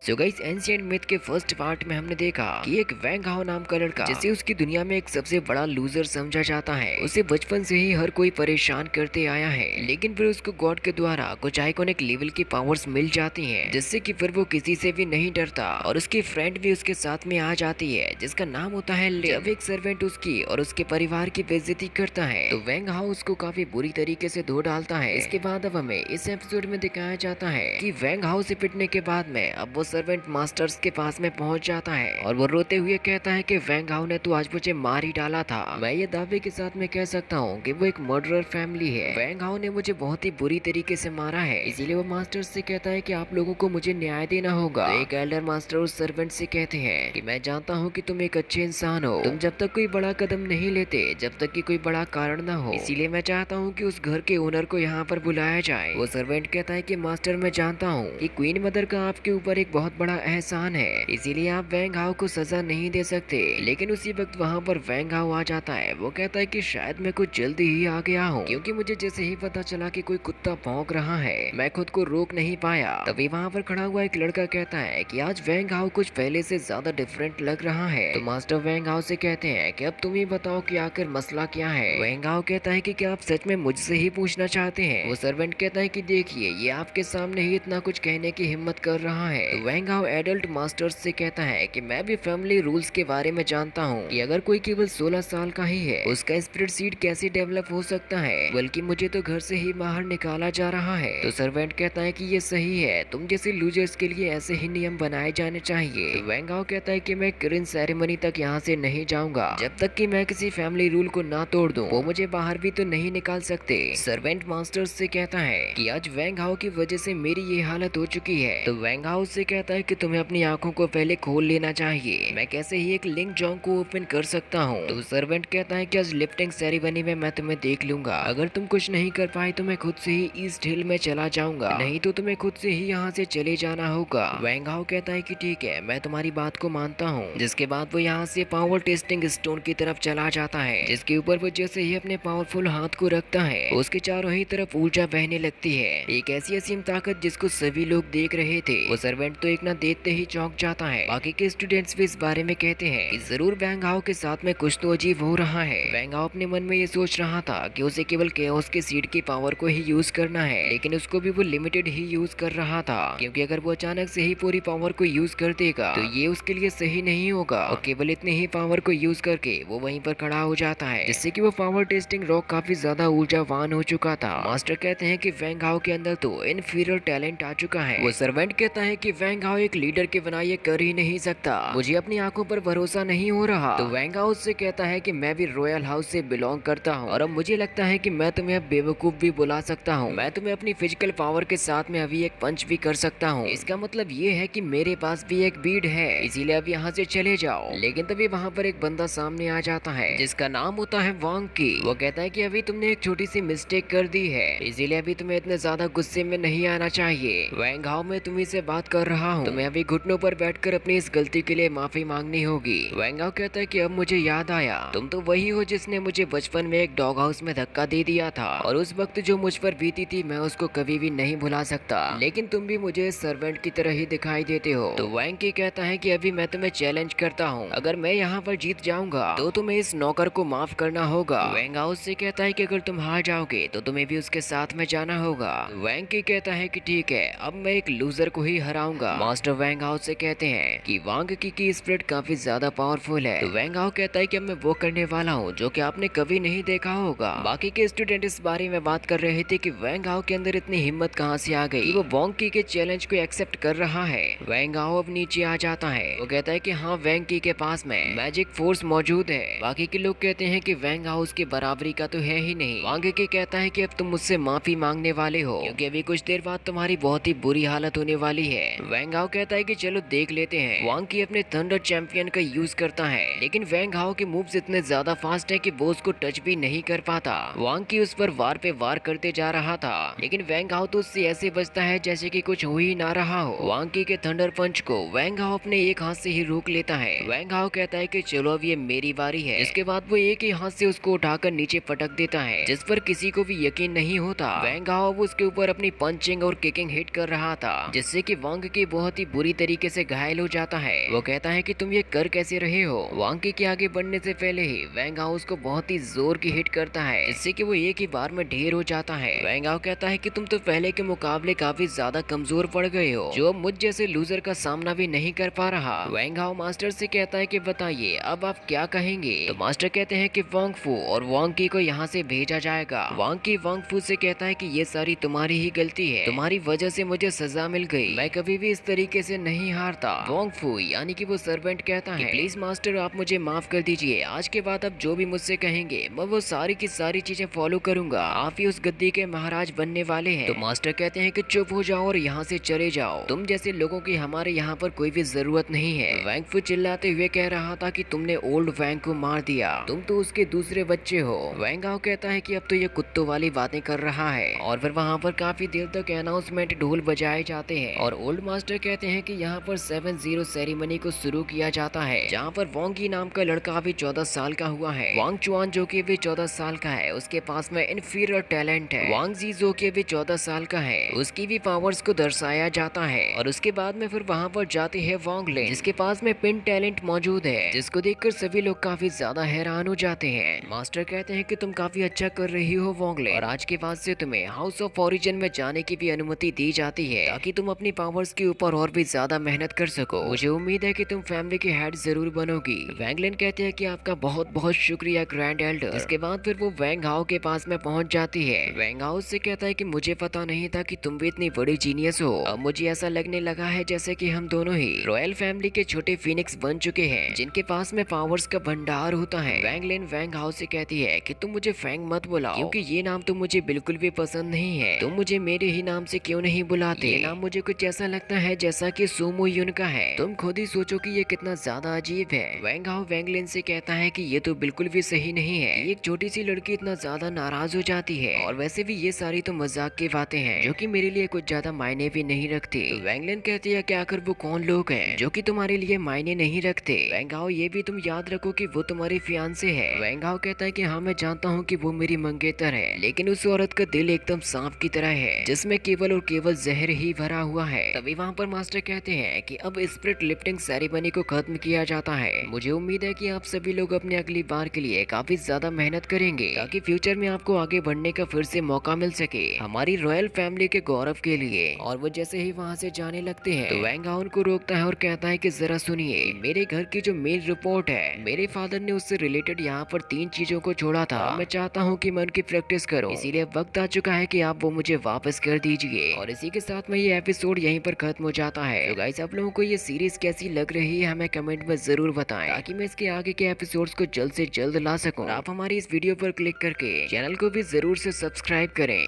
So guys ancient myth के first part में हमने देखा कि एक वैंग हाओ नाम का लड़का जिसे उसकी दुनिया में एक सबसे बड़ा लूजर समझा जाता है, उसे बचपन से ही हर कोई परेशान करते आया है। लेकिन फिर उसको गॉड के द्वारा कुछ आइकॉनिक लेवल की पावर्स मिल जाती हैं, जिससे कि फिर वो किसी से भी नहीं डरता और उसकी फ्रेंड भी उसके साथ में आ जाती है जिसका नाम होता है लिन। जब एक सर्वेंट उसकी और उसके परिवार की बेइज्जती करता है तो वैंग हाओ उसको काफी बुरी तरीके से धो डालता है। इसके बाद अब हमें इस एपिसोड में दिखाया जाता है कि वैंग हाओ से पिटने के बाद में अब वो सर्वेंट मास्टर्स के पास में पहुंच जाता है और वो रोते हुए कहता है कि वैंग हाओ ने तो आज मुझे मार ही डाला था। मैं ये दावे के साथ में कह सकता हूँ कि वो एक मर्डरर फैमिली है। वैंग हाओ ने मुझे बहुत ही बुरी तरीके से मारा है, इसीलिए वो मास्टर्स से कहता है कि आप लोगों को मुझे न्याय देना होगा। तो एक एल्डर मास्टर उस सर्वेंट से कहते हैं कि मैं जानता हूँ कि तुम एक अच्छे इंसान हो, तुम जब तक कोई बड़ा कदम नहीं लेते जब तक कि कोई बड़ा कारण ना हो, इसीलिए मैं चाहता हूँ कि उस घर के ओनर को यहाँ पर बुलाया जाए। वो सर्वेंट कहता है कि मास्टर मैं जानता हूँ कि क्वीन मदर का आपके ऊपर एक बहुत बड़ा एहसान है, इसीलिए आप वैंग हाओ को सजा नहीं दे सकते। लेकिन उसी वक्त वहाँ पर वैंग हाओ आ जाता है। वो कहता है कि शायद मैं कुछ जल्दी ही आ गया हूँ, क्योंकि मुझे जैसे ही पता चला कि कोई कुत्ता भौंक रहा है मैं खुद को रोक नहीं पाया। तभी वहाँ पर खड़ा हुआ एक लड़का कहता है कि आज वैंग हाओ कुछ पहले से ज्यादा डिफरेंट लग रहा है। तो मास्टर वैंग हाओ से कहते हैं कि अब तुम ही बताओ कि आखिर मसला क्या है। वैंग हाओ कहता है कि क्या आप सच में मुझसे ही पूछना चाहते हैं। वो सर्वेंट कहता है कि देखिए ये आपके सामने ही इतना कुछ कहने की हिम्मत कर रहा है। तो वैंग हाओ एडल्ट मास्टर्स से कहता है कि मैं भी फैमिली रूल्स के बारे में जानता हूँ कि अगर कोई केवल 16 साल का ही है उसका स्पिरिट सीड कैसे डेवलप हो सकता है, बल्कि मुझे तो घर से ही बाहर निकाला जा रहा है। तो सर्वेंट कहता है कि ये सही है, तुम जैसे लूजर्स के लिए ऐसे ही नियम बनाए जाने चाहिए। तो वैंग हाओ कहता है कि मैं किरिन सेरेमनी तक यहाँ से नहीं जाऊंगा जब तक कि मैं किसी फैमिली रूल को ना तोड़ दूं। वो मुझे बाहर भी तो नहीं निकाल सकते। सर्वेंट मास्टर्स से कहता है कि आज वैंग हाओ की वजह से मेरी ये हालत हो चुकी है। तो वैंग हाओ से कहता है कि तुम्हें अपनी आंखों को पहले खोल लेना चाहिए, मैं कैसे ही एक लिंक जॉन्ग को ओपन कर सकता हूँ। तो सर्वेंट कहता है कि आज लिफ्टिंग सेरेमनी में मैं तुम्हें देख लूंगा, अगर तुम कुछ नहीं कर पाए तो मैं खुद से ही ईस्ट हिल में चला जाऊंगा, नहीं तो तुम्हें खुद से ही यहाँ से चले जाना होगा। वैंग हाओ कहता है कि ठीक है, मैं तुम्हारी बात को मानता हूँ। जिसके बाद वो यहाँ से पावर टेस्टिंग स्टोन की तरफ चला जाता है, जिसके ऊपर वो जैसे ही अपने पावरफुल हाथ को रखता है उसके चारों ही तरफ ऊर्जा बहने लगती है, एक ऐसी असीम ताकत जिसको सभी लोग देख रहे थे। वो सर्वेंट तो एक ना देखते ही चौंक जाता है। बाकी के स्टूडेंट्स भी इस बारे में कहते हैं कि जरूर वैंग हाओ के साथ में कुछ तो अजीब हो रहा है। वैंग हाओ अपने मन में ये सोच रहा था कि उसे केवल केओस के सीड की पावर को ही यूज करना है, लेकिन उसको भी वो लिमिटेड ही यूज कर रहा था, क्योंकि अगर वो अचानक से ही पूरी पावर को यूज कर देगा तो ये उसके लिए सही नहीं होगा। और केवल इतने ही पावर को यूज करके वो वहीं पर खड़ा हो जाता है, जिससे कि वो पावर टेस्टिंग रॉक काफी ज्यादा ऊर्जावान हो चुका था। मास्टर कहते हैं कि वैंग हाओ के अंदर तो इनफीरियर टैलेंट आ चुका है। वो सर्वेंट कहता है कि वैंग हाओ एक लीडर के बिना ये कर ही नहीं सकता, मुझे अपनी आंखों पर भरोसा नहीं हो रहा। तो वैंग हाओ से कहता है कि मैं भी रॉयल हाउस से बिलोंग करता हूँ और अब मुझे लगता है कि मैं तुम्हें अब बेवकूफ भी बुला सकता हूँ। मैं तुम्हें अपनी फिजिकल पावर के साथ में अभी एक पंच भी कर सकता हूँ। इसका मतलब ये है कि मेरे पास भी एक बीड है, इसीलिए अब यहाँ से चले जाओ। लेकिन तभी वहाँ पर एक बंदा सामने आ जाता है जिसका नाम होता है वांग की। वो कहता है कि अभी तुमने एक छोटी सी मिस्टेक कर दी है, इसीलिए अभी तुम्हें इतने ज्यादा गुस्से में नहीं आना चाहिए। वैंग हाओ मैं तुम्ही से बात कर रहा हूँ, तुम्हें अभी घुटनों पर बैठकर अपनी इस गलती के लिए माफी मांगनी होगी। वैंग हाओ कहता है कि अब मुझे याद आया, तुम तो वही हो जिसने मुझे बचपन में एक डॉग हाउस में धक्का दे दिया था और उस वक्त जो मुझ पर बीती थी मैं उसको कभी भी नहीं भुला सकता। लेकिन तुम भी मुझे सर्वेंट की तरह ही दिखाई देते हो। तो वैंग की कहता है कि अभी मैं तुम्हें चैलेंज करता हूँ, अगर मैं यहाँ पर जीत जाऊंगा तो तुम्हें इस नौकर को माफ करना होगा। वैंग हाउस से कहता है कि अगर तुम हार जाओगे तो तुम्हें भी उसके साथ में जाना होगा। वैंग की कहता है कि ठीक है, अब मैं एक लूजर को ही हराऊंगा। मास्टर वैंग हाउस से कहते हैं कि वांग की स्पिरिट काफी ज्यादा पावरफुल है। तो वैंग हाउ कहता है कि अब मैं वो करने वाला हूँ जो कि आपने कभी नहीं देखा होगा। बाकी के स्टूडेंट इस बारे में बात कर रहे थे कि वैंग हाउ के अंदर इतनी हिम्मत कहाँ से आ गई, वो वांग की के चैलेंज को एक्सेप्ट कर रहा है। वैंग हाउ अब नीचे आ जाता है। वो कहता है कि हाँ वैंग की के पास में मैजिक फोर्स मौजूद है। बाकी के लोग कहते हैं कि वैंग हाउ उसकी बराबरी का तो है ही नहीं। वांग की कहता है कि अब तुम मुझसे माफी मांगने वाले हो, क्योंकि अभी कुछ देर बाद तुम्हारी बहुत ही बुरी हालत होने वाली है। वैंग हाउ कहता है कि चलो देख लेते हैं। वांग की अपने थंडर चैंपियन का यूज करता है, लेकिन वैंग हाउ के मूव्स इतने ज्यादा फास्ट है कि वो उसको टच भी नहीं कर पाता। वांग की उस पर वार पे वार करते जा रहा था, लेकिन वैंग हाउ तो उससे ऐसे बचता है जैसे कि कुछ हो ही ना रहा हो। वांग की के थंडर पंच को वैंग हाउ अपने एक हाथ से ही रोक लेता है। वैंग हाउ कहता है कि चलो अब ये मेरी बारी है। इसके बाद वो एक ही हाथ से उसको उठाकर नीचे पटक देता है, जिस पर किसी को भी यकीन नहीं होता। वैंग हाउ उसके ऊपर अपनी पंचिंग और किकिंग हिट कर रहा था, जिससे कि वांग की बहुत ही बुरी तरीके से घायल हो जाता है। वो कहता है कि तुम ये कर कैसे रहे हो। वांग के आगे बढ़ने से पहले ही वैंग हाउ उसको बहुत ही जोर की हिट करता है, जिससे कि वो एक ही बार में ढेर हो जाता है। वैंग हाउ कहता है कि तुम तो पहले के मुकाबले काफी ज्यादा कमजोर पड़ गए हो, जो अब मुझ जैसे लूजर का सामना भी नहीं कर पा रहा। वैंग हाउ मास्टर से कहता है कि बताइए अब आप क्या कहेंगे। तो मास्टर कहते हैं कि वांग फू और वांग की को यहाँ से भेजा जाएगा। वांग की वांग फू से कहता है कि ये सारी तुम्हारी ही गलती है, तुम्हारी वजह से मुझे सजा मिल गई, मैं कभी भी इस तरीके से नहीं हारता। वांग फू यानी कि वो सर्वेंट कहता है प्लीज मास्टर आप मुझे माफ कर दीजिए, आज के बाद आप जो भी मुझसे कहेंगे मैं वो सारी की सारी चीजें फॉलो करूंगा, आप ही उस गद्दी के महाराज बनने वाले हैं। तो मास्टर कहते हैं कि चुप हो जाओ और यहाँ से चले जाओ, तुम जैसे लोगों की हमारे यहाँ पर कोई भी जरूरत नहीं है। वैंग फू चिल्लाते हुए कह रहा था कि तुमने ओल्ड वैंग को मार दिया, तुम तो उसके दूसरे बच्चे हो। वैंग हाउ कहता है कि अब तो ये कुत्तों वाली बातें कर रहा है। और फिर वहाँ पर काफी देर तक अनाउंसमेंट ढोल बजाए जाते हैं और ओल्ड मास्टर कहते हैं कि यहाँ पर 7-0 सेरेमनी को शुरू किया जाता है, जहाँ पर वांग की नाम का लड़का अभी 14 साल का हुआ है। वांग चुआन जो कि अभी 14 साल का है, उसके पास में इन्फीरियर टैलेंट है। वांग जी जो कि अभी 14 साल का है, उसकी भी पावर्स को दर्शाया जाता है। और उसके बाद में फिर वहाँ पर जाती है वांग लिन, जिसके पास में पिन टैलेंट मौजूद है, जिसको देखकर सभी लोग काफी ज्यादा हैरान हो जाते हैं। मास्टर कहते हैं कि तुम काफी अच्छा कर रही हो वांग लिन, और आज के बाद से तुम्हें हाउस ऑफ ओरिजिन में जाने की भी अनुमति दी जाती है, ताकि तुम अपनी पावर्स के ऊपर और भी ज्यादा मेहनत कर सको। मुझे उम्मीद है कि तुम फैमिली के हेड जरूर बनोगी। वैंग लिन कहते हैं कि आपका बहुत बहुत शुक्रिया ग्रैंड एल्डर। इसके बाद फिर वो वैंग हाउ के पास में पहुंच जाती है। वैंग हाउ से कहता है कि मुझे पता नहीं था कि तुम भी इतनी बड़ी जीनियस हो, अब मुझे ऐसा लगने लगा है जैसे कि हम दोनों ही रॉयल फैमिली के छोटे फीनिक्स बन चुके हैं, जिनके पास में पावर्स का भंडार होता है। वैंग लिन वैंग हाउ से कहती है कि तुम मुझे फैंग मत बुलाओ, क्योंकि ये नाम तो मुझे बिल्कुल भी पसंद नहीं है, तुम मुझे मेरे ही नाम से क्यों नहीं बुलाते। ये नाम मुझे कुछ ऐसा लगता है जैसा कि सुमो युन का है, तुम खुद ही सोचो कि ये कितना ज्यादा अजीब है। वैंग हाउ वैंग लिन से कहता है कि ये तो बिल्कुल भी सही नहीं है, एक छोटी सी लड़की इतना ज्यादा नाराज हो जाती है, और वैसे भी ये सारी तो मजाक की बातें हैं जो कि मेरे लिए कुछ ज्यादा मायने भी नहीं रखती। तो वैंग लिन कहती है कि आखिर वो कौन लोग हैं जो कि तुम्हारे लिए मायने नहीं रखते। वैंग हाउ ये भी तुम याद रखो कि वो तुम्हारी फियांसे है। वैंग हाउ कहता है कि हाँ मैं जानता हूँ कि वो मेरी मंगेतर है, लेकिन उस औरत का दिल एकदम सांप की तरह है, जिसमें केवल और केवल जहर ही भरा हुआ है। तभी वहाँ पर मास्टर कहते हैं कि अब स्पिरिट लिफ्टिंग सेरेमनी को खत्म किया जाता है। मुझे उम्मीद है कि आप सभी लोग अपने अगली बार के लिए काफी ज्यादा मेहनत करेंगे, ताकि फ्यूचर में आपको आगे बढ़ने का फिर से मौका मिल सके हमारी रॉयल फैमिली के गौरव के लिए। और वो जैसे ही वहाँ से जाने लगते हैं तो वैंग हाउ उनको रोकता है और कहता है कि जरा सुनिए, मेरे घर की जो मेन रिपोर्ट है, मेरे फादर ने उससे रिलेटेड यहाँ पर 3 चीजों को छोड़ा था, मैं चाहता हूँ कि मैं उनकी प्रैक्टिस करूँ, इसीलिए वक्त आ चुका है कि आप वो मुझे वापस कर दीजिए। और इसी के साथ में ये एपिसोड यहीं पर खत्म हो जाता है। तो गाइस आप लोगों को ये सीरीज कैसी लग रही है हमें कमेंट में जरूर बताएं, ताकि मैं इसके आगे के एपिसोड्स को जल्द से जल्द ला सकूं। आप हमारी इस वीडियो पर क्लिक करके चैनल को भी जरूर से सब्सक्राइब करें।